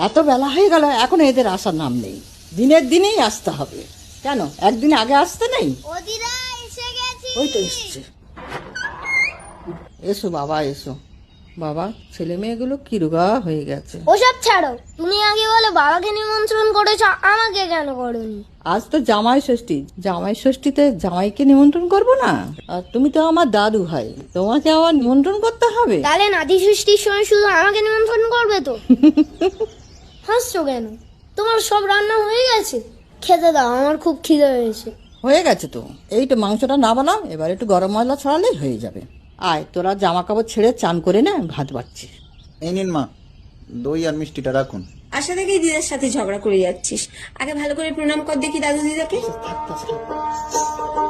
এত বেলা হয়ে গেল, এখন এদের আসার নাম নেই। দিনের দিনেই আসতে হবে। কেন একদিন আগে আসতে নেই? ওই তো এসছে। এসো বাবা, এসো। বাবা, ছেলে মেয়েগুলো কি রোগা হয়ে গেছে। ওসব ছাড়ো, তুমি আগে বলো বাবাকে নিমন্ত্রণ করেছো, আমাকে কেন করোনি? আজ তো জামাই ষষ্ঠী, জামাই ষষ্ঠীতে জামাইকে নিমন্ত্রণ করব না? আর তুমি তো আমার দাদু ভাই, তোমাকে আবার নিমন্ত্রণ করতে হবে? তাহলে নাতি ষষ্ঠীর সময় শুধু আমাকে নিমন্ত্রণ করবে তো? হাসছো কেন? তোমার সব রান্না হয়ে গেছে? খেতে দাও, আমার খুব খিদে হয়েছে। হয়ে গেছে তো, এই তো মাংসটা না বানাও, এবার একটু গরম মশলা ছড়ালেই হয়ে যাবে। আয়, তোরা জামা কাপড় ছেড়ে চান করে নে, ভাত বাড়ছি। এই নিন মা, দই আর মিষ্টিটা রাখুন। আশা থেকেই দিদার সাথে ঝগড়া করে যাচ্ছিস। আগে ভালো করে প্রণাম কর দেখি দাদু দিদাকে। থাক, থাক, থাক।